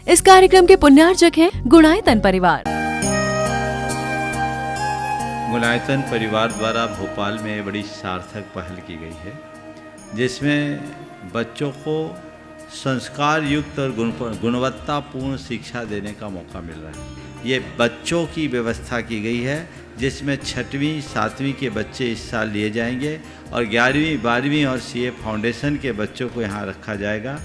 इस कार्यक्रम के पुण्यार्चक हैं गुणायतन परिवार। गुणायतन परिवार द्वारा भोपाल में बड़ी सार्थक पहल की गई है, जिसमें बच्चों को संस्कार युक्त और गुणवत्तापूर्ण शिक्षा देने का मौका मिल रहा है। ये बच्चों की व्यवस्था की गई है, जिसमें 6वीं 7वीं के बच्चे इस साल लिए जाएंगे और 11वीं 12वीं और सीए फाउंडेशन के बच्चों को यहाँ रखा जाएगा।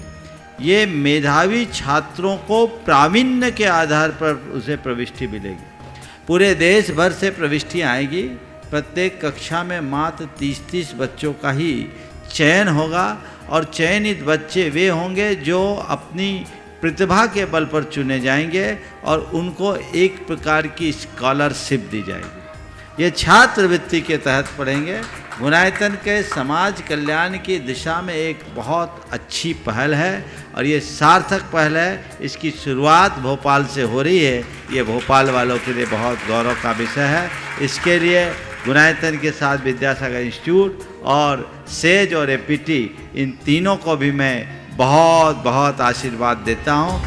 ये मेधावी छात्रों को प्रावीण्य के आधार पर उसे प्रविष्टि मिलेगी। पूरे देश भर से प्रविष्टियाँ आएगी। प्रत्येक कक्षा में मात्र 30-30 बच्चों का ही चयन होगा और चयनित बच्चे वे होंगे जो अपनी प्रतिभा के बल पर चुने जाएंगे और उनको एक प्रकार की स्कॉलरशिप दी जाएगी। ये छात्रवृत्ति के तहत पढ़ेंगे। गुणायतन के समाज कल्याण की दिशा में एक बहुत अच्छी पहल है और ये सार्थक पहल है। इसकी शुरुआत भोपाल से हो रही है। ये भोपाल वालों के लिए बहुत गौरव का विषय है। इसके लिए गुणायतन के साथ विद्यासागर इंस्टीट्यूट और सेज और एपीटी, इन तीनों को भी मैं बहुत बहुत आशीर्वाद देता हूँ।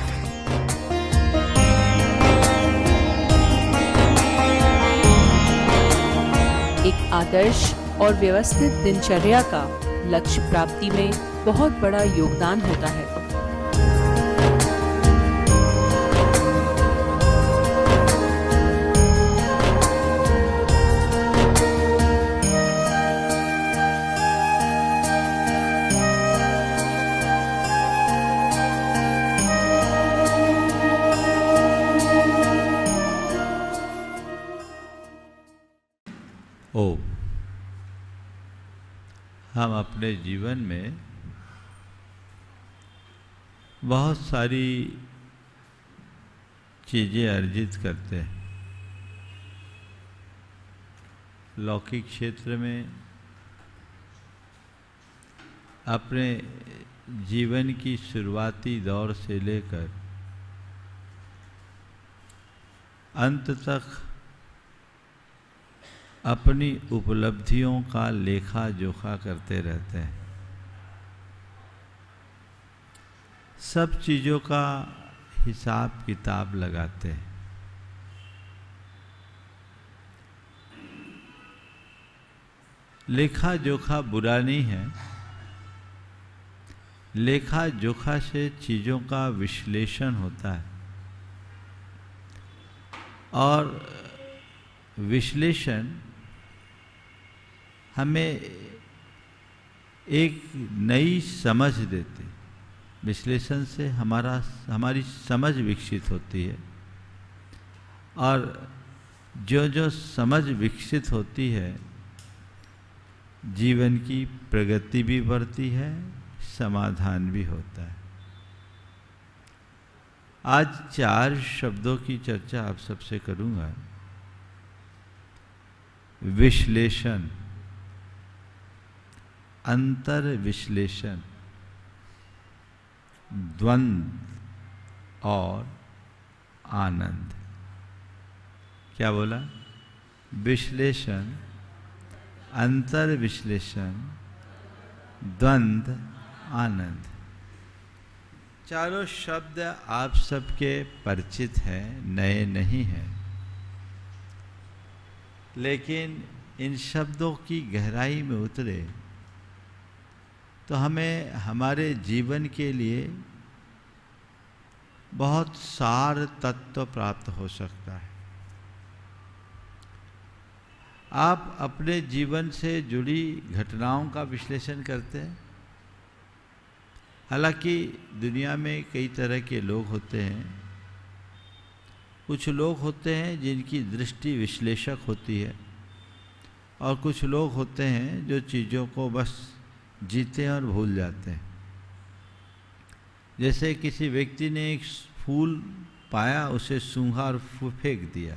एक आदर्श और व्यवस्थित दिनचर्या का लक्ष्य प्राप्ति में बहुत बड़ा योगदान होता है। हम अपने जीवन में बहुत सारी चीज़ें अर्जित करते हैं। लौकिक क्षेत्र में अपने जीवन की शुरुआती दौर से लेकर अंत तक अपनी उपलब्धियों का लेखा जोखा करते रहते हैं। सब चीज़ों का हिसाब किताब लगाते हैं। लेखा जोखा बुरा नहीं है। लेखा जोखा से चीज़ों का विश्लेषण होता है और विश्लेषण हमें एक नई समझ देते। विश्लेषण से हमारी समझ विकसित होती है और जो समझ विकसित होती है, जीवन की प्रगति भी बढ़ती है, समाधान भी होता है। आज 4 शब्दों की चर्चा आप सबसे करूंगा। विश्लेषण, अंतर विश्लेषण, द्वंद्व और आनंद। क्या बोला? विश्लेषण, अंतर विश्लेषण, द्वंद्व, आनंद। चारों शब्द आप सबके परिचित हैं, नए नहीं हैं। लेकिन इन शब्दों की गहराई में उतरे तो हमें हमारे जीवन के लिए बहुत सार तत्व प्राप्त हो सकता है। आप अपने जीवन से जुड़ी घटनाओं का विश्लेषण करते हैं। हालांकि दुनिया में कई तरह के लोग होते हैं। कुछ लोग होते हैं जिनकी दृष्टि विश्लेषक होती है और कुछ लोग होते हैं जो चीज़ों को बस जीते हैं और भूल जाते हैं। जैसे किसी व्यक्ति ने एक फूल पाया, उसे सूंघा और फेंक दिया।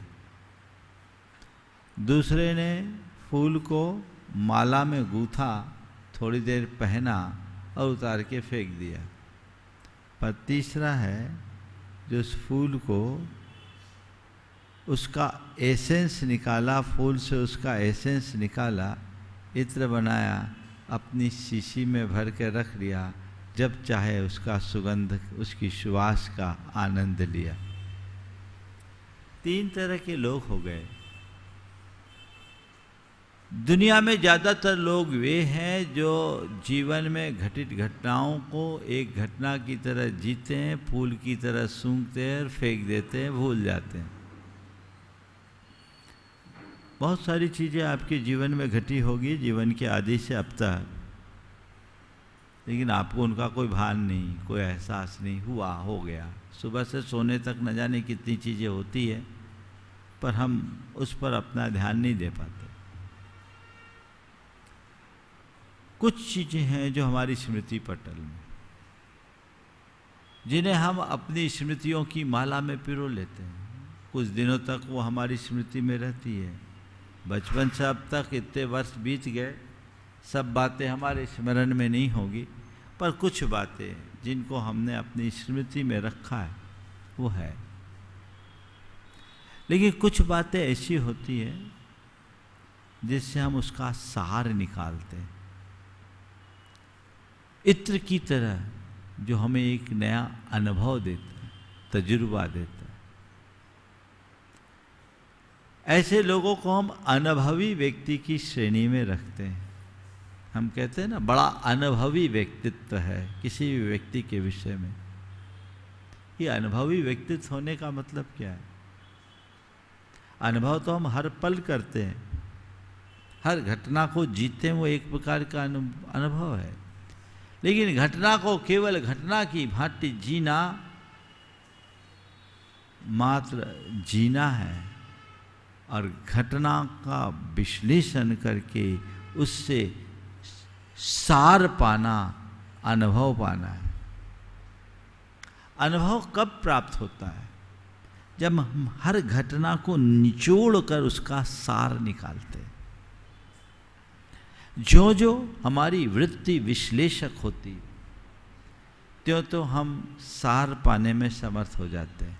दूसरे ने फूल को माला में गूंथा, थोड़ी देर पहना और उतार के फेंक दिया। पर तीसरा है जो उस फूल को, उसका एसेंस निकाला, फूल से उसका एसेंस निकाला, इत्र बनाया, अपनी शीशी में भर के रख लिया, जब चाहे उसका सुगंध, उसकी सुवास का आनंद लिया। 3 तरह के लोग हो गए। दुनिया में ज़्यादातर लोग वे हैं जो जीवन में घटित घटनाओं को एक घटना की तरह जीते हैं, फूल की तरह सूंघते हैं और फेंक देते हैं, भूल जाते हैं। बहुत सारी चीज़ें आपके जीवन में घटी होगी जीवन के आदि से अब तक, लेकिन आपको उनका कोई भान नहीं, कोई एहसास नहीं हुआ, हो गया। सुबह से सोने तक न जाने कितनी चीज़ें होती है, पर हम उस पर अपना ध्यान नहीं दे पाते। कुछ चीज़ें हैं जो हमारी स्मृति पटल में, जिन्हें हम अपनी स्मृतियों की माला में पिरो लेते हैं। कुछ दिनों तक वो हमारी स्मृति में रहती है। बचपन से अब तक इतने वर्ष बीत गए, सब बातें हमारे स्मरण में नहीं होगी, पर कुछ बातें जिनको हमने अपनी स्मृति में रखा है वो है। लेकिन कुछ बातें ऐसी होती है जिससे हम उसका सार निकालते हैं, इत्र की तरह, जो हमें एक नया अनुभव देता है, तजुर्बा देता है। ऐसे लोगों को हम अनुभवी व्यक्ति की श्रेणी में रखते हैं। हम कहते हैं ना, बड़ा अनुभवी व्यक्तित्व है किसी भी व्यक्ति के विषय में। ये अनुभवी व्यक्तित्व होने का मतलब क्या है? अनुभव तो हम हर पल करते हैं, हर घटना को जीते हैं, वो एक प्रकार का अनुभव है। लेकिन घटना को केवल घटना की भांति जीना मात्र जीना है, और घटना का विश्लेषण करके उससे सार पाना, अनुभव पाना है। अनुभव कब प्राप्त होता है? जब हम हर घटना को निचोड़ कर उसका सार निकालते हैं। जो जो हमारी वृत्ति विश्लेषक होती, त्यों तो हम सार पाने में समर्थ हो जाते हैं।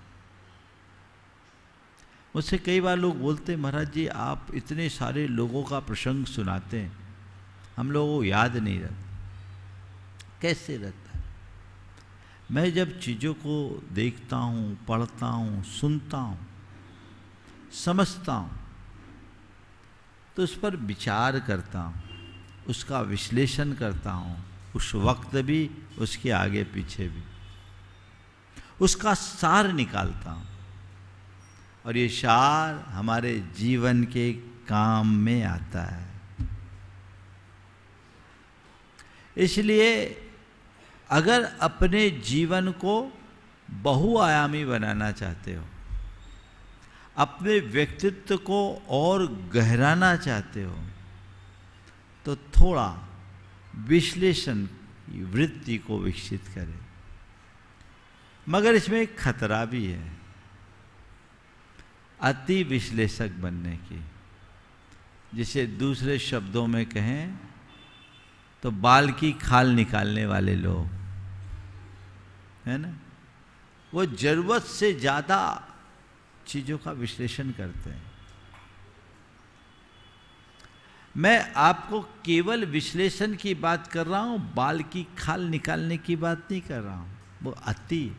मुझसे कई बार लोग बोलते हैं, महाराज जी आप इतने सारे लोगों का प्रसंग सुनाते हैं, हम लोगों को याद नहीं रहता। कैसे रहता है? मैं जब चीज़ों को देखता हूँ, पढ़ता हूँ, सुनता हूँ, समझता हूँ, तो उस पर विचार करता हूँ, उसका विश्लेषण करता हूँ, उस वक्त भी, उसके आगे पीछे भी, उसका सार निकालता हूँ, और ये सार हमारे जीवन के काम में आता है। इसलिए अगर अपने जीवन को बहुआयामी बनाना चाहते हो, अपने व्यक्तित्व को और गहराना चाहते हो, तो थोड़ा विश्लेषण की वृत्ति को विकसित करें। मगर इसमें एक खतरा भी है, अति विश्लेषक बनने की। जिसे दूसरे शब्दों में कहें तो बाल की खाल निकालने वाले लोग, है ना, वो जरूरत से ज़्यादा चीज़ों का विश्लेषण करते हैं। मैं आपको केवल विश्लेषण की बात कर रहा हूँ, बाल की खाल निकालने की बात नहीं कर रहा हूँ। वो अति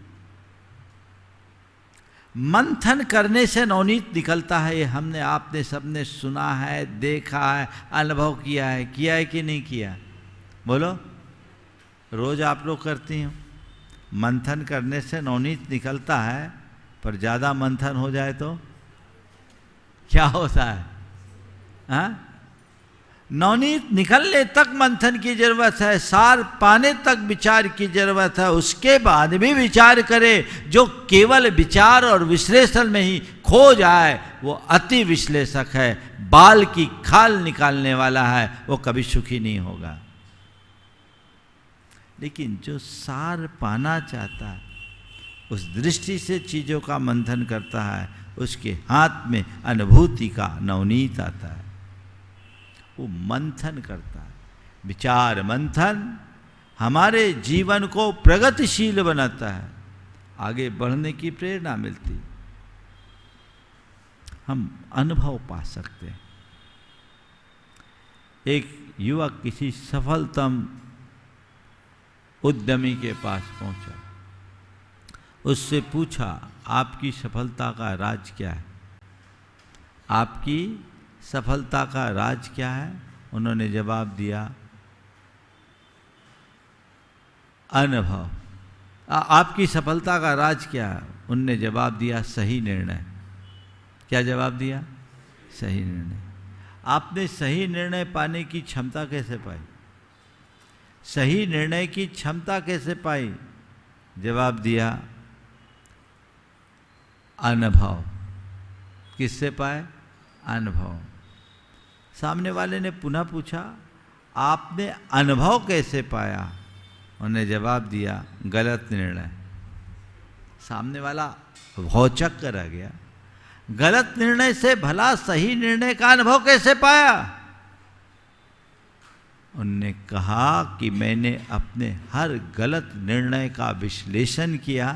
मंथन करने से नवनीत निकलता है। ये हमने, आपने सबने सुना है, देखा है, अनुभव किया है कि नहीं किया? बोलो, रोज आप लोग करती हो। मंथन करने से नवनीत निकलता है, पर ज़्यादा मंथन हो जाए तो क्या होता है? हाँ, नवनीत निकलने तक मंथन की जरूरत है, सार पाने तक विचार की जरूरत है। उसके बाद भी विचार करे। जो केवल विचार और विश्लेषण में ही खो जाए वो अति विश्लेषक है, बाल की खाल निकालने वाला है, वो कभी सुखी नहीं होगा। लेकिन जो सार पाना चाहता है, उस दृष्टि से चीज़ों का मंथन करता है, उसके हाथ में अनुभूति का नवनीत आता है। वो मंथन करता है। विचार मंथन हमारे जीवन को प्रगतिशील बनाता है, आगे बढ़ने की प्रेरणा मिलती, हम अनुभव पा सकते हैं। एक युवक किसी सफलतम उद्यमी के पास पहुंचा, उससे पूछा आपकी सफलता का राज क्या है, आपकी सफलता का राज क्या है। उन्होंने जवाब दिया अनुभव। आपकी सफलता का राज क्या है? उनने जवाब दिया सही निर्णय। क्या जवाब दिया? सही निर्णय। आपने सही निर्णय पाने की क्षमता कैसे पाई? सही निर्णय की क्षमता कैसे पाई? जवाब दिया अनुभव। किससे पाए? अनुभव। सामने वाले ने पुनः पूछा आपने अनुभव कैसे पाया? उन्होंने जवाब दिया गलत निर्णय। सामने वाला भौचक्क रह गया, गलत निर्णय से भला सही निर्णय का अनुभव कैसे पाया? उनने कहा कि मैंने अपने हर गलत निर्णय का विश्लेषण किया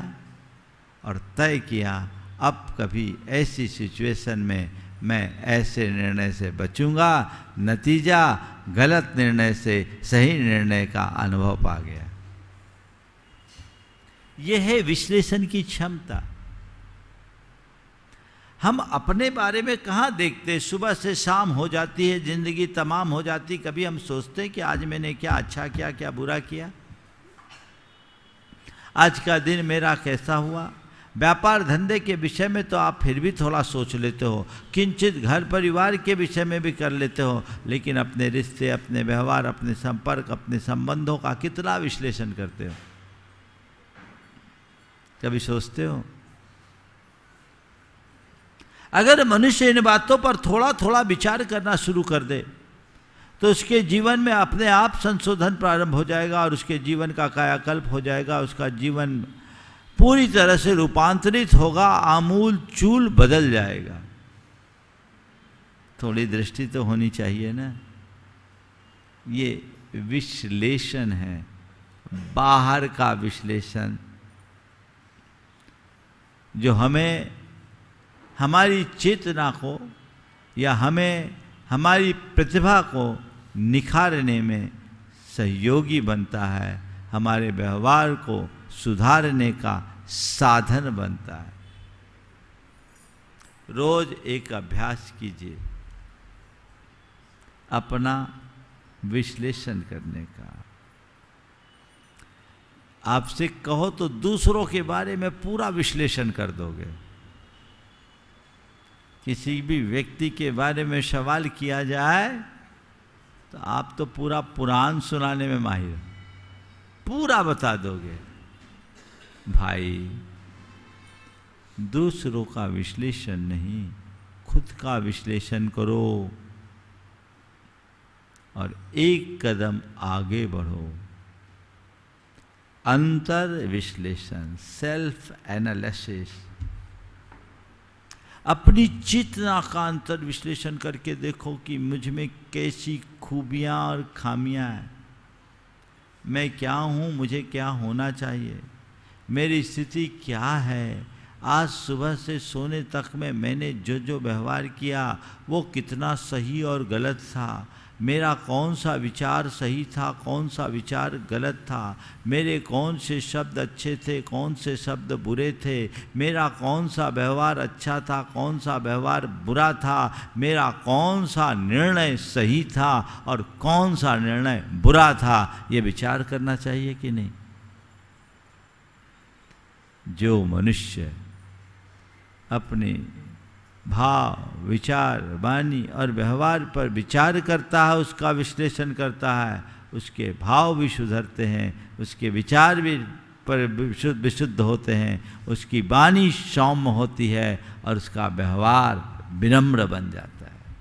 और तय किया अब कभी ऐसी सिचुएशन में मैं ऐसे निर्णय से बचूंगा। नतीजा गलत निर्णय से सही निर्णय का अनुभव पा गया। यह है विश्लेषण की क्षमता। हम अपने बारे में कहाँ देखते? सुबह से शाम हो जाती है, जिंदगी तमाम हो जाती, कभी हम सोचते हैं कि आज मैंने क्या अच्छा किया, क्या बुरा किया, आज का दिन मेरा कैसा हुआ। व्यापार धंधे के विषय में तो आप फिर भी थोड़ा सोच लेते हो, किंचित घर परिवार के विषय में भी कर लेते हो, लेकिन अपने रिश्ते, अपने व्यवहार, अपने संपर्क, अपने संबंधों का कितना विश्लेषण करते हो? कभी सोचते हो? अगर मनुष्य इन बातों पर थोड़ा थोड़ा विचार करना शुरू कर दे तो उसके जीवन में अपने आप संशोधन प्रारंभ हो जाएगा और उसके जीवन का कायाकल्प हो जाएगा। उसका जीवन पूरी तरह से रूपांतरित होगा, आमूल चूल बदल जाएगा। थोड़ी दृष्टि तो होनी चाहिए ना। ये विश्लेषण है, बाहर का विश्लेषण, जो हमें हमारी चेतना को या हमें हमारी प्रतिभा को निखारने में सहयोगी बनता है, हमारे व्यवहार को सुधारने का साधन बनता है। रोज एक अभ्यास कीजिए अपना विश्लेषण करने का। आपसे कहो तो दूसरों के बारे में पूरा विश्लेषण कर दोगे। किसी भी व्यक्ति के बारे में सवाल किया जाए तो आप तो पूरा पुराण सुनाने में माहिर, पूरा बता दोगे। भाई, दूसरों का विश्लेषण नहीं, खुद का विश्लेषण करो और एक कदम आगे बढ़ो। अंतर विश्लेषण, सेल्फ एनालिसिस, अपनी चेतना का अंतर विश्लेषण करके देखो कि मुझ में कैसी खूबियां और खामियां हैं, मैं क्या हूँ, मुझे क्या होना चाहिए, मेरी स्थिति क्या है, आज सुबह से सोने तक में मैंने जो जो व्यवहार किया वो कितना सही और गलत था, मेरा कौन सा विचार सही था, कौन सा विचार गलत था, मेरे कौन से शब्द अच्छे थे, कौन से शब्द बुरे थे, मेरा कौन सा व्यवहार अच्छा था, कौन सा व्यवहार बुरा था, मेरा कौन सा निर्णय सही था और कौन सा निर्णय बुरा था, ये विचार करना चाहिए कि नहीं? जो मनुष्य अपने भाव, विचार, वाणी और व्यवहार पर विचार करता है, उसका विश्लेषण करता है, उसके भाव भी सुधरते हैं, उसके विचार भी पर विशुद्ध होते हैं, उसकी वाणी सौम्य होती है और उसका व्यवहार विनम्र बन जाता है।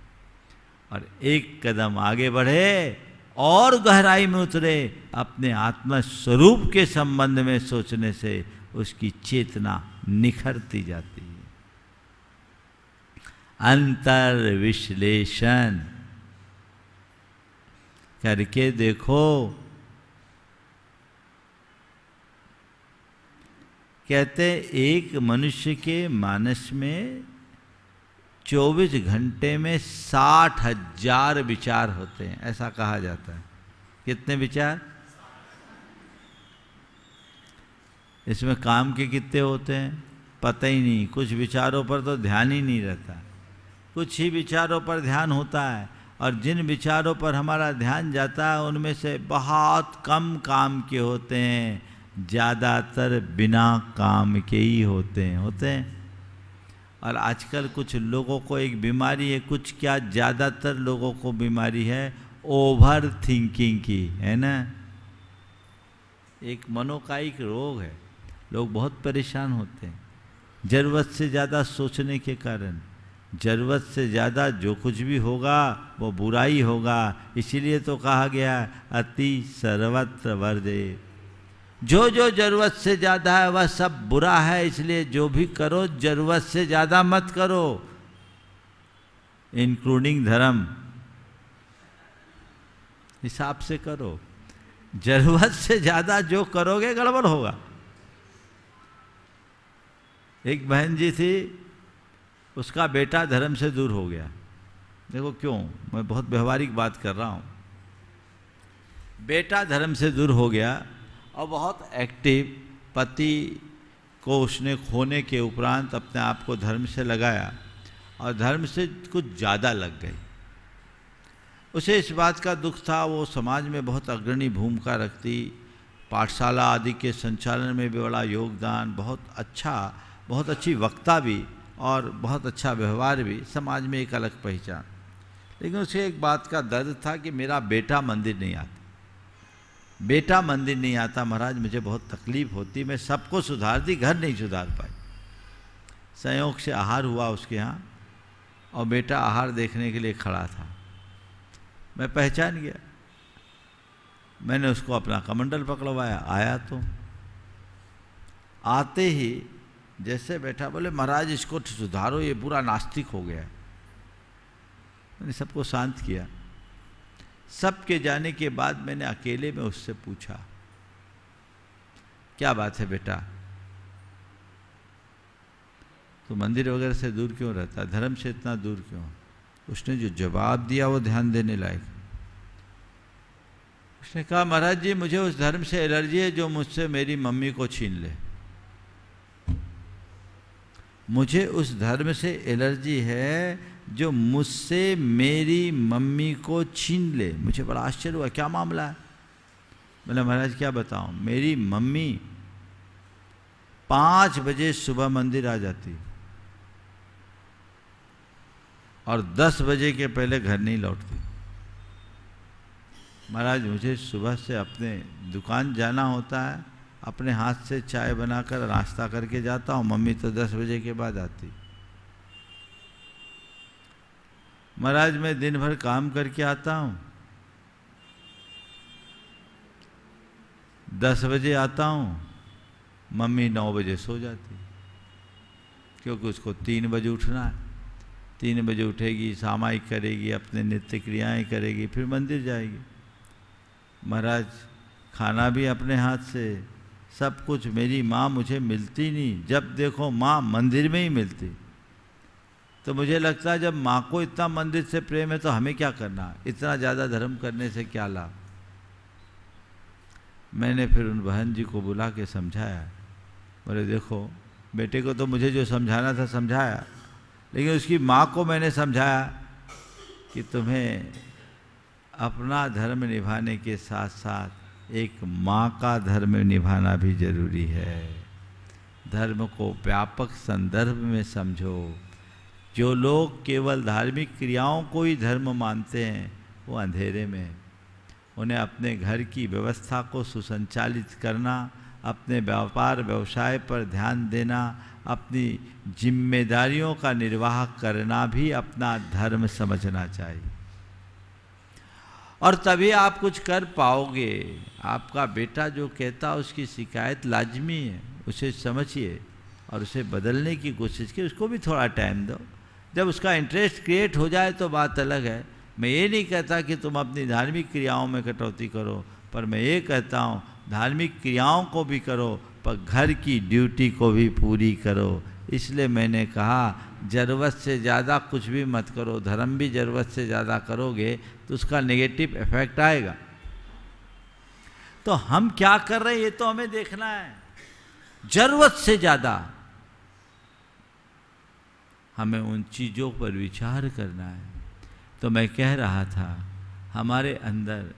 और एक कदम आगे बढ़े और गहराई में उतरे, अपने आत्मा स्वरूप के संबंध में सोचने से उसकी चेतना निखरती जाती है। अंतर विश्लेषण करके देखो। कहते एक मनुष्य के मानस में 24 घंटे में 60,000 विचार होते हैं, ऐसा कहा जाता है। कितने विचार? इसमें काम के कितने होते हैं पता ही नहीं, कुछ विचारों पर तो ध्यान ही नहीं रहता, कुछ ही विचारों पर ध्यान होता है, और जिन विचारों पर हमारा ध्यान जाता है उनमें से बहुत कम काम के होते हैं, ज़्यादातर बिना काम के ही होते हैं। और आजकल कुछ लोगों को एक बीमारी है, कुछ क्या ज़्यादातर लोगों को बीमारी है ओवर थिंकिंग की, है ना। एक मनोकायिक रोग है, लोग बहुत परेशान होते हैं ज़रूरत से ज़्यादा सोचने के कारण। ज़रूरत से ज़्यादा जो कुछ भी होगा वो बुरा ही होगा, इसीलिए तो कहा गया अति सर्वत्र वर्जयेत्। जो जो ज़रूरत से ज़्यादा है वह सब बुरा है, इसलिए जो भी करो ज़रूरत से ज़्यादा मत करो, इंक्लूडिंग धर्म। हिसाब से करो, ज़रूरत से ज़्यादा जो करोगे गड़बड़ होगा। एक बहन जी थी, उसका बेटा धर्म से दूर हो गया। देखो क्यों, मैं बहुत व्यवहारिक बात कर रहा हूँ। बेटा धर्म से दूर हो गया और बहुत एक्टिव, पति को उसने खोने के उपरांत अपने आप को धर्म से लगाया और धर्म से कुछ ज़्यादा लग गई। उसे इस बात का दुख था, वो समाज में बहुत अग्रणी भूमिका रखती, पाठशाला आदि के संचालन में भी बड़ा योगदान, बहुत अच्छी वक्ता भी और बहुत अच्छा व्यवहार भी, समाज में एक अलग पहचान। लेकिन उसे एक बात का दर्द था कि मेरा बेटा मंदिर नहीं आता, बेटा मंदिर नहीं आता महाराज, मुझे बहुत तकलीफ होती, मैं सबको सुधारती, घर नहीं सुधार पाई। संयोग से आहार हुआ उसके यहाँ और बेटा आहार देखने के लिए खड़ा था। मैं पहचान गया, मैंने उसको अपना कमंडल पकड़वाया। आया तो आते ही जैसे बैठा, बोले महाराज इसको सुधारो, ये पूरा नास्तिक हो गया है। मैंने सबको शांत किया। सबके जाने के बाद मैंने अकेले में उससे पूछा, क्या बात है बेटा, तो मंदिर वगैरह से दूर क्यों रहता, धर्म से इतना दूर क्यों? उसने जो जवाब दिया वो ध्यान देने लायक। उसने कहा महाराज जी मुझे उस धर्म से एलर्जी है जो मुझसे मेरी मम्मी को छीन ले। मुझे उस धर्म से एलर्जी है जो मुझसे मेरी मम्मी को छीन ले। मुझे बड़ा आश्चर्य हुआ, क्या मामला है? बोला महाराज क्या बताऊं, मेरी मम्मी 5 बजे सुबह मंदिर आ जाती और 10 बजे के पहले घर नहीं लौटती। महाराज मुझे सुबह से अपने दुकान जाना होता है, अपने हाथ से चाय बनाकर नाश्ता करके जाता हूँ, मम्मी तो 10 बजे के बाद आती। महाराज मैं दिन भर काम करके आता हूँ, 10 बजे आता हूँ, मम्मी 9 बजे सो जाती, क्योंकि उसको 3 बजे उठना है। 3 बजे उठेगी, सामायिक करेगी, अपने नित्य क्रियाएं करेगी, फिर मंदिर जाएगी। महाराज खाना भी अपने हाथ से, सब कुछ। मेरी माँ मुझे मिलती नहीं, जब देखो माँ मंदिर में ही मिलती। तो मुझे लगता है जब माँ को इतना मंदिर से प्रेम है तो हमें क्या करना, इतना ज़्यादा धर्म करने से क्या लाभ। मैंने फिर उन बहन जी को बुला के समझाया। बोले देखो बेटे को तो मुझे जो समझाना था समझाया, लेकिन उसकी माँ को मैंने समझाया कि तुम्हें अपना धर्म निभाने के साथ साथ एक माँ का धर्म निभाना भी जरूरी है। धर्म को व्यापक संदर्भ में समझो। जो लोग केवल धार्मिक क्रियाओं को ही धर्म मानते हैं वो अंधेरे में हैं। उन्हें अपने घर की व्यवस्था को सुसंचालित करना, अपने व्यापार व्यवसाय पर ध्यान देना, अपनी जिम्मेदारियों का निर्वाह करना भी अपना धर्म समझना चाहिए, और तभी आप कुछ कर पाओगे। आपका बेटा जो कहता उसकी शिकायत लाजमी है, उसे समझिए और उसे बदलने की कोशिश कीजिए। उसको भी थोड़ा टाइम दो, जब उसका इंटरेस्ट क्रिएट हो जाए तो बात अलग है। मैं ये नहीं कहता कि तुम अपनी धार्मिक क्रियाओं में कटौती करो, पर मैं ये कहता हूँ धार्मिक क्रियाओं को भी करो पर घर की ड्यूटी को भी पूरी करो। इसलिए मैंने कहा ज़रूरत से ज़्यादा कुछ भी मत करो। धर्म भी ज़रूरत से ज़्यादा करोगे तो उसका नेगेटिव इफेक्ट आएगा। तो हम क्या कर रहे हैं ये तो हमें देखना है। जरूरत से ज़्यादा हमें उन चीज़ों पर विचार करना है। तो मैं कह रहा था हमारे अंदर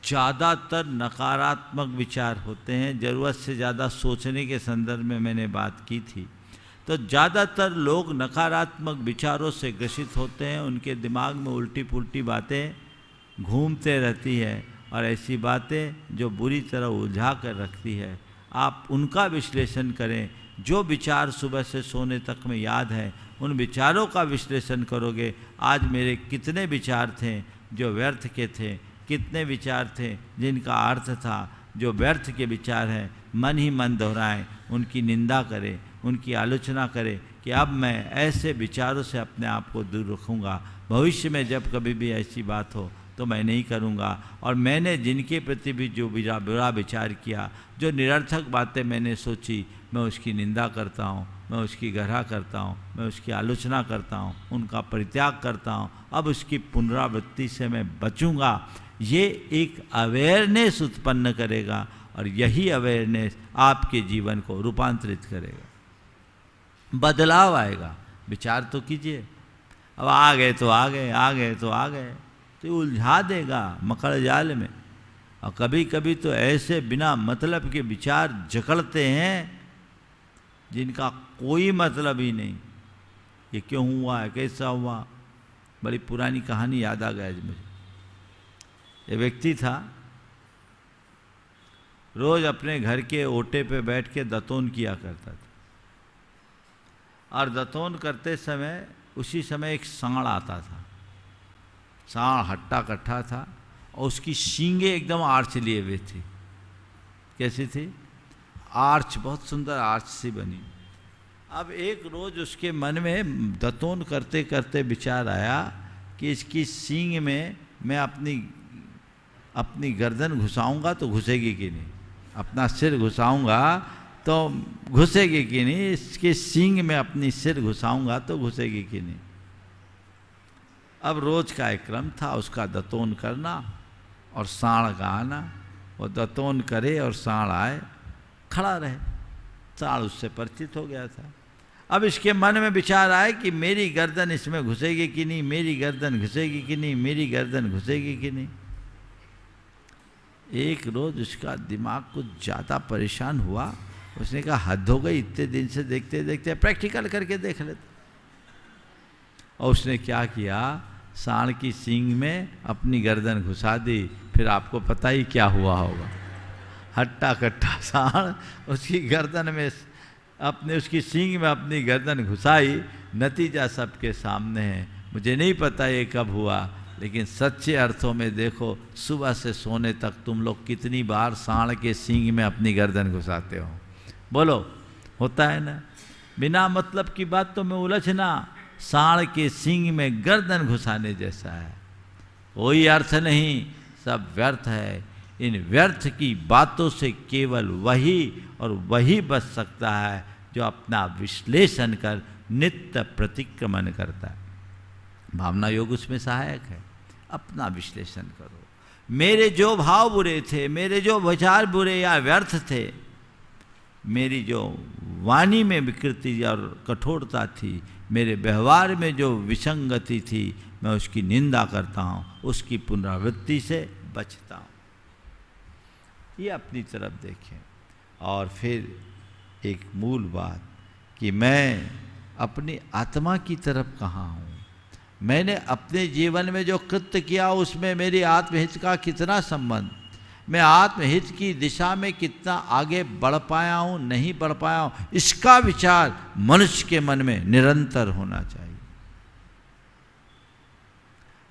ज़्यादातर नकारात्मक विचार होते हैं। ज़रूरत से ज़्यादा सोचने के संदर्भ में मैंने बात की थी। तो ज़्यादातर लोग नकारात्मक विचारों से ग्रसित होते हैं, उनके दिमाग में उल्टी पुल्टी बातें घूमते रहती है और ऐसी बातें जो बुरी तरह उलझा कर रखती है। आप उनका विश्लेषण करें। जो विचार सुबह से सोने तक में याद है, उन विचारों का विश्लेषण करोगे। आज मेरे कितने विचार थे जो व्यर्थ के थे, कितने विचार थे जिनका अर्थ था, जो व्यर्थ के विचार हैं। मन ही मन दोहराएं, उनकी निंदा करें, उनकी आलोचना करें कि अब मैं ऐसे विचारों से अपने आप को दूर रखूँगा। भविष्य में जब कभी भी ऐसी बात हो तो मैं नहीं करूँगा। और मैंने जिनके प्रति भी जो बुरा विचार किया, जो निरर्थक बातें मैंने सोची, मैं उसकी निंदा करता हूँ, मैं उसकी गढ़ा करता हूँ, मैं उसकी आलोचना करता हूँ, उनका परित्याग करता हूँ। अब उसकी पुनरावृत्ति से मैं बचूँगा। ये एक अवेयरनेस उत्पन्न करेगा और यही अवेयरनेस आपके जीवन को रूपांतरित करेगा, बदलाव आएगा। विचार तो कीजिए। अब आ गए तो आ गए, आ गए तो आ गए, तो उलझा देगा मकड़ जाल में। और कभी कभी तो ऐसे बिना मतलब के विचार जकड़ते हैं जिनका कोई मतलब ही नहीं। ये क्यों हुआ है, कैसा हुआ। बड़ी पुरानी कहानी याद आ गया मुझे। ये व्यक्ति था, रोज अपने घर के ओटे पे बैठ के दातून किया करता था। और दातून करते समय उसी समय एक सांड आता था। सांड हट्टा कट्ठा था और उसकी सींगे एकदम आर्च लिए हुए थी। कैसी थी? आर्च, बहुत सुंदर आर्च सी बनी। अब एक रोज उसके मन में दातून करते करते विचार आया कि इसकी सींग में मैं अपनी गर्दन घुसाऊंगा तो घुसेगी कि नहीं, अपना सिर घुसाऊंगा तो घुसेगी कि नहीं, इसके सींग में अपनी सिर घुसाऊंगा तो घुसेगी कि नहीं। अब रोज का एक क्रम था उसका दातून करना और सांड का आना। वो दातून करे और सांड आए, खड़ा रहे। सांड उससे परिचित हो गया था। अब इसके मन में विचार आए कि मेरी गर्दन इसमें घुसेगी कि नहीं, मेरी गर्दन घुसेगी कि नहीं, मेरी गर्दन घुसेगी कि नहीं। एक रोज उसका दिमाग कुछ ज़्यादा परेशान हुआ। उसने कहा हद हो गई, इतने दिन से देखते देखते प्रैक्टिकल करके देख लेते। और उसने क्या किया, सांड की सींग में अपनी गर्दन घुसा दी। फिर आपको पता ही क्या हुआ होगा। हट्टा कट्टा सांड उसकी गर्दन में उसकी सींग में अपनी गर्दन घुसाई। नतीजा सबके सामने है। मुझे नहीं पता ये कब हुआ, लेकिन सच्चे अर्थों में देखो, सुबह से सोने तक तुम लोग कितनी बार सांड के सींग में अपनी गर्दन घुसाते हो। बोलो, होता है ना? बिना मतलब की बात तो में उलझना सांड के सींग में गर्दन घुसाने जैसा है। कोई अर्थ नहीं, सब व्यर्थ है। इन व्यर्थ की बातों से केवल वही और वही बच सकता है जो अपना विश्लेषण कर नित्य प्रतिक्रमण करता है। भावना योग उसमें सहायक है। अपना विश्लेषण करो। मेरे जो भाव बुरे थे, मेरे जो विचार बुरे या व्यर्थ थे, मेरी जो वाणी में विकृति और कठोरता थी, मेरे व्यवहार में जो विसंगति थी, मैं उसकी निंदा करता हूँ, उसकी पुनरावृत्ति से बचता हूँ। ये अपनी तरफ देखें। और फिर एक मूल बात कि मैं अपनी आत्मा की तरफ कहाँ हूँ। मैंने अपने जीवन में जो कृत्य किया उसमें मेरी आत्महित का कितना संबंध, मैं आत्महित की दिशा में कितना आगे बढ़ पाया हूँ, नहीं बढ़ पाया हूँ, इसका विचार मनुष्य के मन में निरंतर होना चाहिए।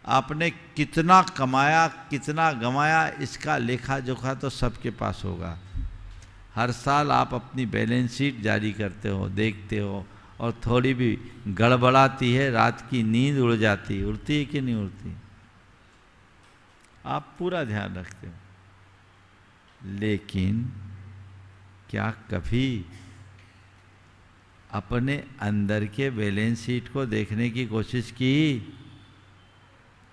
आपने कितना कमाया, कितना गंवाया, इसका लेखा जोखा तो सबके पास होगा। हर साल आप अपनी बैलेंस शीट जारी करते हो, देखते हो, और थोड़ी भी गड़बड़ाती है, रात की नींद उड़ जाती, उड़ती है कि नहीं उड़ती? आप पूरा ध्यान रखते हो। लेकिन क्या कभी अपने अंदर के बैलेंस शीट को देखने की कोशिश की?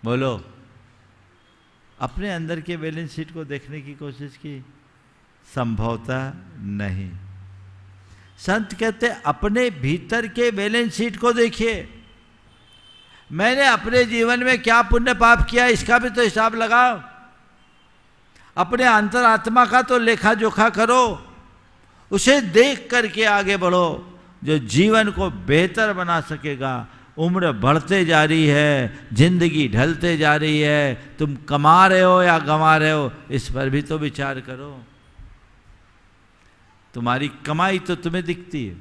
बोलो, अपने अंदर के बैलेंस शीट को देखने की कोशिश की? संभवतः नहीं। संत कहते अपने भीतर के बैलेंस शीट को देखिए। मैंने अपने जीवन में क्या पुण्य पाप किया, इसका भी तो हिसाब लगाओ। अपने अंतरात्मा का तो लेखा जोखा करो, उसे देख करके आगे बढ़ो, जो जीवन को बेहतर बना सकेगा। उम्र बढ़ते जा रही है, जिंदगी ढलते जा रही है, तुम कमा रहे हो या गंवा रहे हो, इस पर भी तो विचार करो। तुम्हारी कमाई तो तुम्हें दिखती है,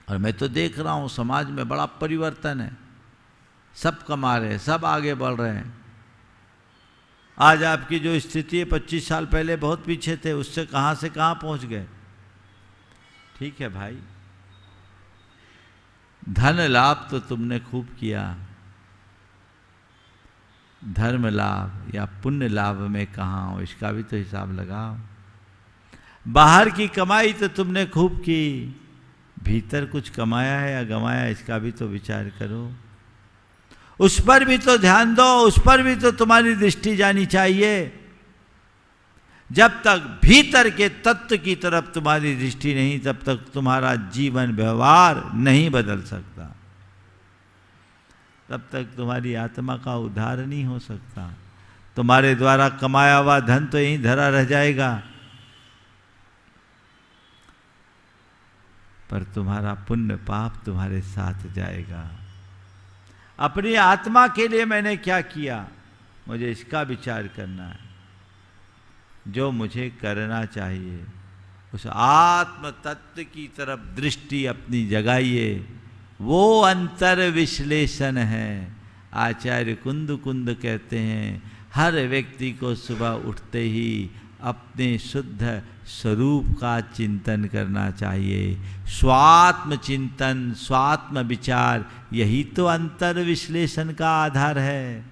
और मैं तो देख रहा हूं समाज में बड़ा परिवर्तन है। सब कमा रहे हैं, सब आगे बढ़ रहे हैं। आज आपकी जो स्थिति है, 25 साल पहले बहुत पीछे थे, उससे कहां से कहां पहुंच गए। ठीक है भाई, धन लाभ तो तुमने खूब किया, धर्म लाभ या पुण्य लाभ में कहाँ हो, इसका भी तो हिसाब लगाओ। बाहर की कमाई तो तुमने खूब की, भीतर कुछ कमाया है या गंवाया, इसका भी तो विचार करो। उस पर भी तो ध्यान दो, उस पर भी तो तुम्हारी दृष्टि जानी चाहिए। जब तक भीतर के तत्व की तरफ तुम्हारी दृष्टि नहीं, तब तक तुम्हारा जीवन व्यवहार नहीं बदल सकता, तब तक तुम्हारी आत्मा का उद्धार नहीं हो सकता। तुम्हारे द्वारा कमाया हुआ धन तो यहीं धरा रह जाएगा, पर तुम्हारा पुण्य पाप तुम्हारे साथ जाएगा। अपनी आत्मा के लिए मैंने क्या किया, मुझे इसका विचार करना है। जो मुझे करना चाहिए, उस आत्म तत्व की तरफ दृष्टि अपनी जगाइए, वो अंतर विश्लेषण है। आचार्य कुंद कुंद कहते हैं, हर व्यक्ति को सुबह उठते ही अपने शुद्ध स्वरूप का चिंतन करना चाहिए। स्वात्म चिंतन, स्वात्म विचार, यही तो अंतर विश्लेषण का आधार है।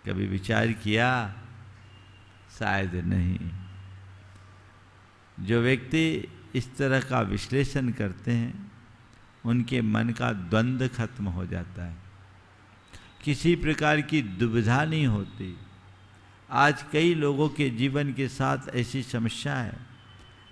कभी विचार किया? शायद नहीं। जो व्यक्ति इस तरह का विश्लेषण करते हैं, उनके मन का द्वंद्व खत्म हो जाता है, किसी प्रकार की दुविधा नहीं होती। आज कई लोगों के जीवन के साथ ऐसी समस्या है,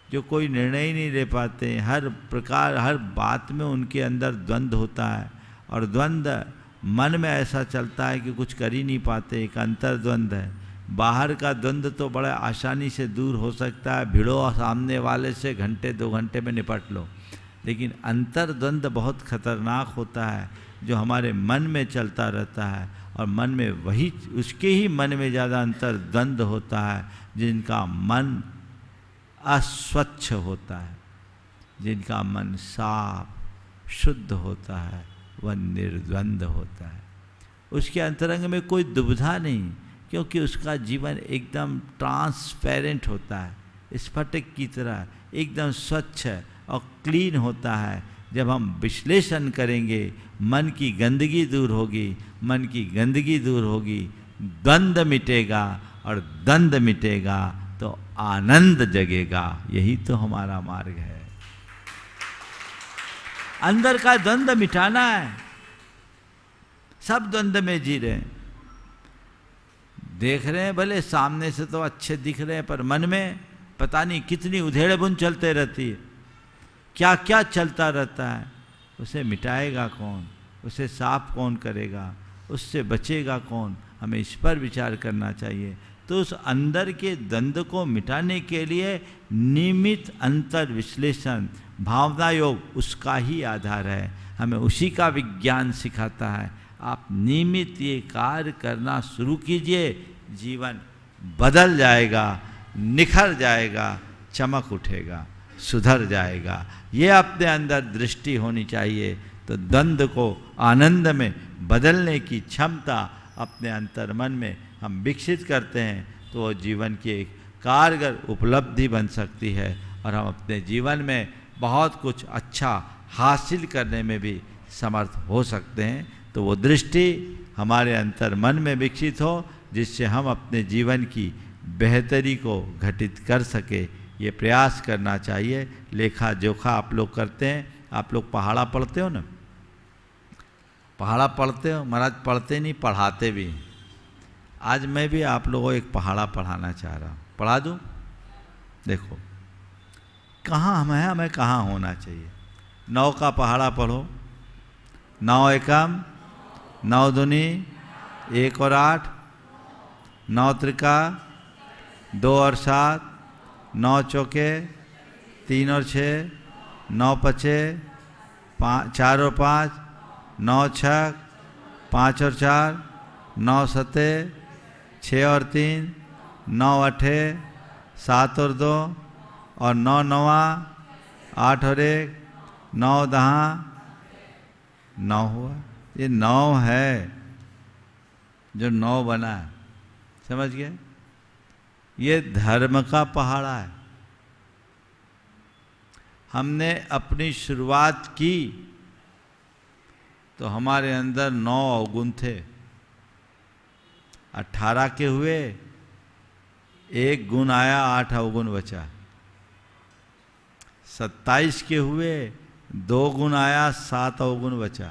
जो कोई निर्णय नहीं ले पाते। हर प्रकार, हर बात में उनके अंदर द्वंद्व होता है, और द्वंद्व मन में ऐसा चलता है कि कुछ कर ही नहीं पाते। एक अंतर द्वंद्व है। बाहर का द्वंद्व तो बड़ा आसानी से दूर हो सकता है, भिड़ो सामने वाले से, घंटे 2 घंटे में निपट लो। लेकिन अंतर द्वंद्व बहुत खतरनाक होता है, जो हमारे मन में चलता रहता है, और मन में वही, उसके ही मन में ज़्यादा अंतर द्वंद्व होता है जिनका मन अस्वच्छ होता है, जिनका मन साफ शुद्ध होता है, वह निर्द्वंद्व होता है। उसके अंतरंग में कोई दुविधा नहीं, क्योंकि उसका जीवन एकदम ट्रांसपेरेंट होता है, स्फटिक की तरह एकदम स्वच्छ और क्लीन होता है। जब हम विश्लेषण करेंगे, मन की गंदगी दूर होगी, मन की गंदगी दूर होगी, द्वंद्व मिटेगा, और द्वंद्व मिटेगा तो आनंद जगेगा। यही तो हमारा मार्ग है। अंदर का द्वंद्व मिटाना है। सब द्वंद्व में जी रहे हैं, देख रहे हैं भले सामने से तो अच्छे दिख रहे हैं, पर मन में पता नहीं कितनी उधेड़ बुन चलते रहती है, क्या क्या चलता रहता है। उसे मिटाएगा कौन, उसे साफ कौन करेगा, उससे बचेगा कौन, हमें इस पर विचार करना चाहिए। तो उस अंदर के द्वंद्व को मिटाने के लिए नियमित अंतर विश्लेषण, भावना योग उसका ही आधार है, हमें उसी का विज्ञान सिखाता है। आप नियमित ये कार्य करना शुरू कीजिए, जीवन बदल जाएगा, निखर जाएगा, चमक उठेगा, सुधर जाएगा। ये अपने अंदर दृष्टि होनी चाहिए। तो द्वंद्व को आनंद में बदलने की क्षमता अपने अंतर मन में हम विकसित करते हैं, तो वो जीवन की एक कारगर उपलब्धि बन सकती है, और हम अपने जीवन में बहुत कुछ अच्छा हासिल करने में भी समर्थ हो सकते हैं। तो वो दृष्टि हमारे अंतर मन में विकसित हो, जिससे हम अपने जीवन की बेहतरी को घटित कर सके। ये प्रयास करना चाहिए। लेखा जोखा आप लोग करते हैं। आप लोग पहाड़ा पढ़ते हो ना, पहाड़ा पढ़ते हो महाराज? पढ़ते नहीं, पढ़ाते भी। आज मैं भी आप लोगों को एक पहाड़ा पढ़ाना चाह रहा हूँ, पढ़ा दूँ? देखो, कहाँ हम हैं, हमें कहाँ होना चाहिए। 9 का पहाड़ा पढ़ो। 9 एकम 9 दूनी 1 और 8, 9 त्रिका 2 और 7, 9 चौके 3 और 6, 9 पचे 4 और 5, 9 छक 5 और 4, 9 सते 6 और 3, 9 अठे 7 और 2, और 9 नवा 8 और 1, 9 दहा 9 हुआ। ये 9 है जो 9 बना है, समझ गए। ये धर्म का पहाड़ा है। हमने अपनी शुरुआत की तो हमारे अंदर 9 अवगुण थे। 18 के हुए 1 गुण आया, 8 अवगुण बचा। 27 के हुए 2 गुण आया, 7 अवगुण बचा।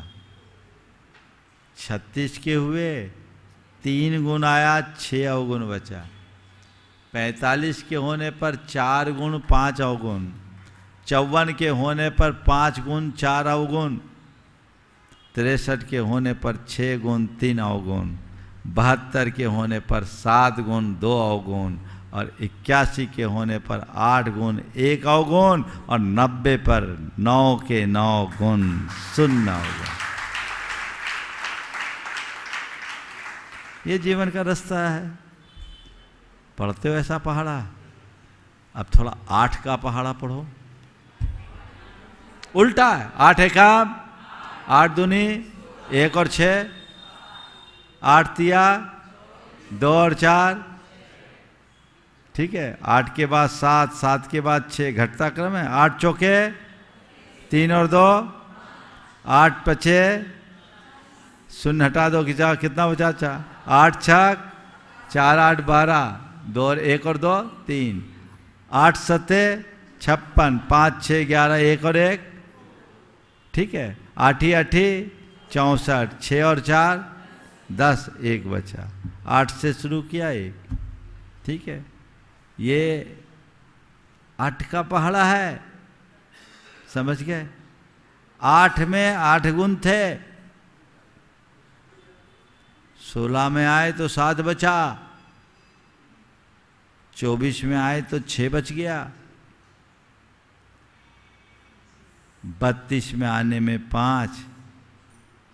36 के हुए 3 गुण आया, 6 अवगुण बचा। 45 के होने पर 4 गुण 5 अवगुण। 54 के होने पर 5 गुण 4 अवगुण। 63 के होने पर 6 गुण 3 अवगुण। 72 के होने पर 7 गुण 2 अवगुण। और 81 के होने पर 8 गुण 1 अवगुण। और 90 पर 9 के 9 गुण 0 अवगुण। ये जीवन का रास्ता है। पढ़ते हो ऐसा पहाड़ा? अब थोड़ा 8 का पहाड़ा पढ़ो। उल्टा है। 8 एकम 8 दूनी 1 और 6, 8 तिया 2 और 4, ठीक है। 8 के बाद 7, 7 के बाद 6, घटता क्रम है। 8 चौके 3 और 2, 8 पचे 0 हटा दो, कितना बचा? 8 छक 4 8 12, 2 और 1 और 2 3, 8 सते 56, 5 6 11, 1 और 1, ठीक है। 8 8 64, 6 और 4 10, 1 बचा। 8 से शुरू किया 1, ठीक है। ये 8 का पहाड़ा है, समझ गए। 8 में 8 गुण थे। 16 में आए तो 7 बचा। 24 में आए तो 6 बच गया। 32 में आने में 5,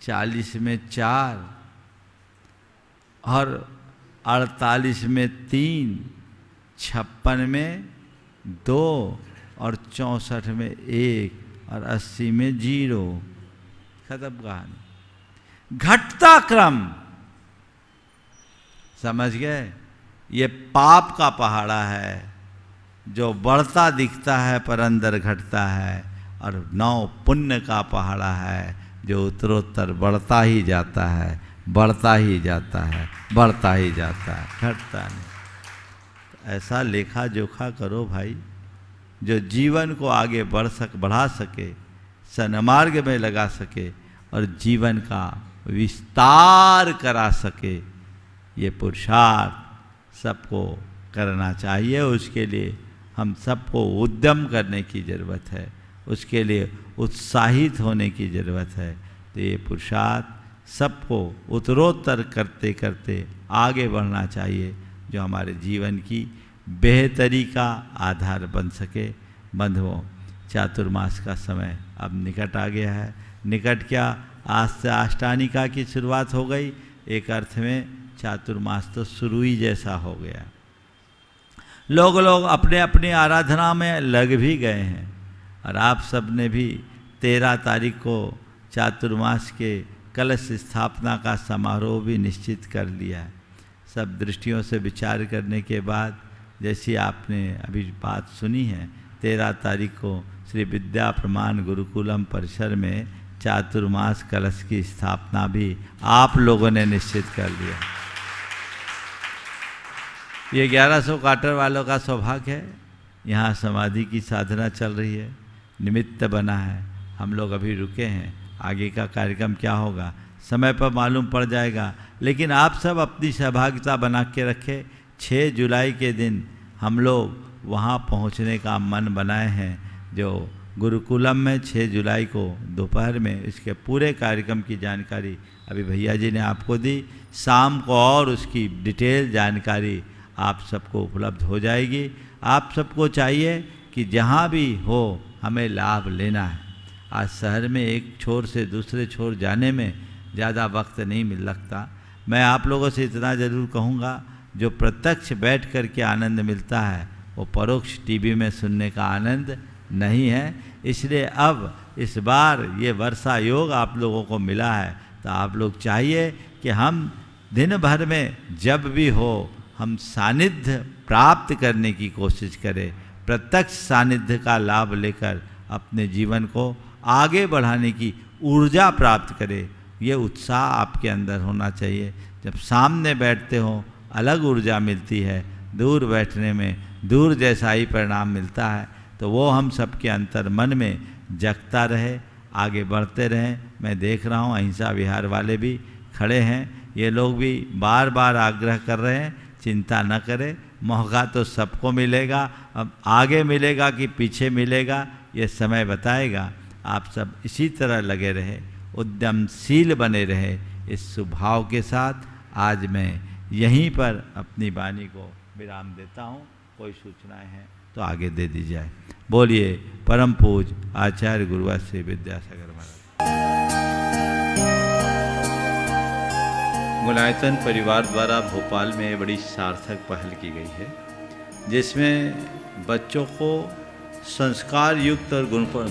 40 में 4, और 48 में 3, 56 में 2, और 64 में 1, और 80 में 0। खत्म कहानी। घटता क्रम, समझ गए। ये पाप का पहाड़ा है जो बढ़ता दिखता है पर अंदर घटता है। और 9 पुण्य का पहाड़ा है जो उत्तरोत्तर बढ़ता ही जाता है, बढ़ता ही जाता है, बढ़ता ही जाता है, घटता नहीं। ऐसा लेखा जोखा करो भाई जो जीवन को आगे बढ़ा सके, सन्मार्ग में लगा सके और जीवन का विस्तार करा सके। ये पुरुषार्थ सबको करना चाहिए। उसके लिए हम सबको उद्यम करने की ज़रूरत है, उसके लिए उत्साहित होने की ज़रूरत है। तो ये पुरुषार्थ सबको उत्तरोत्तर करते करते आगे बढ़ना चाहिए, जो हमारे जीवन की बेहतरी का आधार बन सके। बंधुओं, चातुर्मास का समय अब निकट आ गया है। निकट क्या, आज से अष्टानिका की शुरुआत हो गई। एक अर्थ में चातुर्मास तो शुरू ही जैसा हो गया। लोग अपने अपनी आराधना में लग भी गए हैं। और आप सब ने भी 13 तारीख को चातुर्मास के कलश स्थापना का समारोह भी निश्चित कर लिया है। सब दृष्टियों से विचार करने के बाद, जैसी आपने अभी बात सुनी है, 13 तारीख को श्री विद्या प्रमाण गुरुकुलम परिसर में चातुर्मास कलश की स्थापना भी आप लोगों ने निश्चित कर लिया। ये 1100 क्वार्टर वालों का सौभाग्य है। यहाँ समाधि की साधना चल रही है, निमित्त बना है। हम लोग अभी रुके हैं, आगे का कार्यक्रम क्या होगा समय पर मालूम पड़ जाएगा। लेकिन आप सब अपनी सहभागिता बना के रखें। 6 जुलाई के दिन हम लोग वहाँ पहुँचने का मन बनाए हैं। जो गुरुकुलम में 6 जुलाई को दोपहर में इसके पूरे कार्यक्रम की जानकारी अभी भैया जी ने आपको दी। शाम को और उसकी डिटेल जानकारी आप सबको उपलब्ध हो जाएगी। आप सबको चाहिए कि जहाँ भी हो हमें लाभ लेना है। आज शहर में एक छोर से दूसरे छोर जाने में ज़्यादा वक्त नहीं मिल लगता। मैं आप लोगों से इतना ज़रूर कहूँगा, जो प्रत्यक्ष बैठ कर के आनंद मिलता है वो परोक्ष टीवी में सुनने का आनंद नहीं है। इसलिए अब इस बार ये वर्षा योग आप लोगों को मिला है, तो आप लोग चाहिए कि हम दिन भर में जब भी हो हम सानिध्य प्राप्त करने की कोशिश करें, प्रत्यक्ष सानिध्य का लाभ लेकर अपने जीवन को आगे बढ़ाने की ऊर्जा प्राप्त करें। ये उत्साह आपके अंदर होना चाहिए। जब सामने बैठते हो अलग ऊर्जा मिलती है, दूर बैठने में दूर जैसा ही परिणाम मिलता है। तो वो हम सबके अंतर मन में जगता रहे, आगे बढ़ते रहें। मैं देख रहा हूँ अहिंसा विहार वाले भी खड़े हैं, ये लोग भी बार बार आग्रह कर रहे हैं, चिंता न करें, मौका तो सबको मिलेगा। अब आगे मिलेगा कि पीछे मिलेगा ये समय बताएगा। आप सब इसी तरह लगे रहे, उद्यमशील बने रहे। इस स्वभाव के साथ आज मैं यहीं पर अपनी वाणी को विराम देता हूँ। कोई सूचनाएं हैं तो आगे दे दी जाए। बोलिए परम पूज आचार्य गुरुवर श्री विद्यासागर महाराज। गुणायतन परिवार द्वारा भोपाल में बड़ी सार्थक पहल की गई है, जिसमें बच्चों को संस्कार युक्त और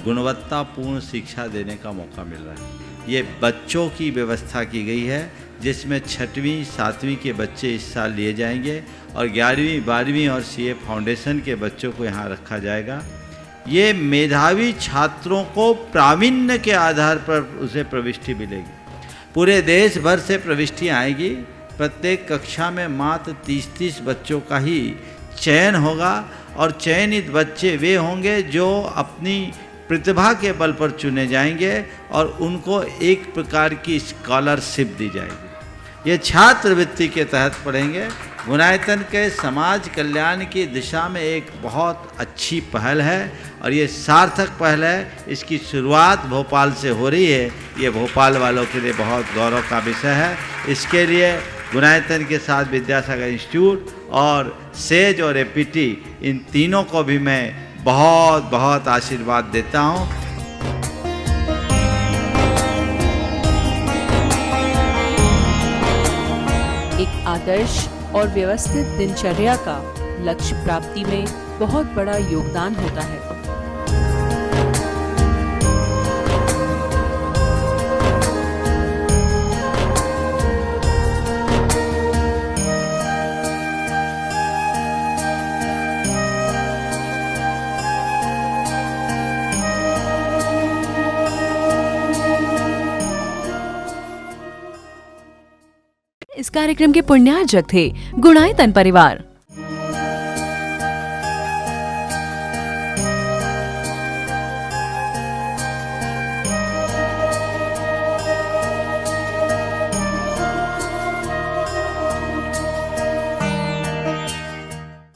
गुणवत्तापूर्ण शिक्षा देने का मौका मिल रहा है। ये बच्चों की व्यवस्था की गई है, जिसमें 6वीं 7वीं के बच्चे इस साल लिए जाएंगे और 11वीं 12वीं और सीए फाउंडेशन के बच्चों को यहाँ रखा जाएगा। ये मेधावी छात्रों को प्रावीण्य के आधार पर उसे प्रविष्टि मिलेगी। पूरे देश भर से प्रविष्टि आएगी। प्रत्येक कक्षा में मात्र 30-30 बच्चों का ही चयन होगा और चयनित बच्चे वे होंगे जो अपनी प्रतिभा के बल पर चुने जाएंगे और उनको एक प्रकार की स्कॉलरशिप दी जाएगी। ये छात्रवृत्ति के तहत पढ़ेंगे। गुणायतन के समाज कल्याण की दिशा में एक बहुत अच्छी पहल है और ये सार्थक पहल है। इसकी शुरुआत भोपाल से हो रही है। ये भोपाल वालों के लिए बहुत गौरव का विषय है। इसके लिए गुणायतन के साथ विद्यासागर इंस्टीट्यूट और सेज और एपीटी, इन तीनों को भी मैं बहुत बहुत आशीर्वाद देता हूँ। एक आदर्श और व्यवस्थित दिनचर्या का लक्ष्य प्राप्ति में बहुत बड़ा योगदान होता है। इस कार्यक्रम के पुण्यार्जक थे गुणायतन परिवार।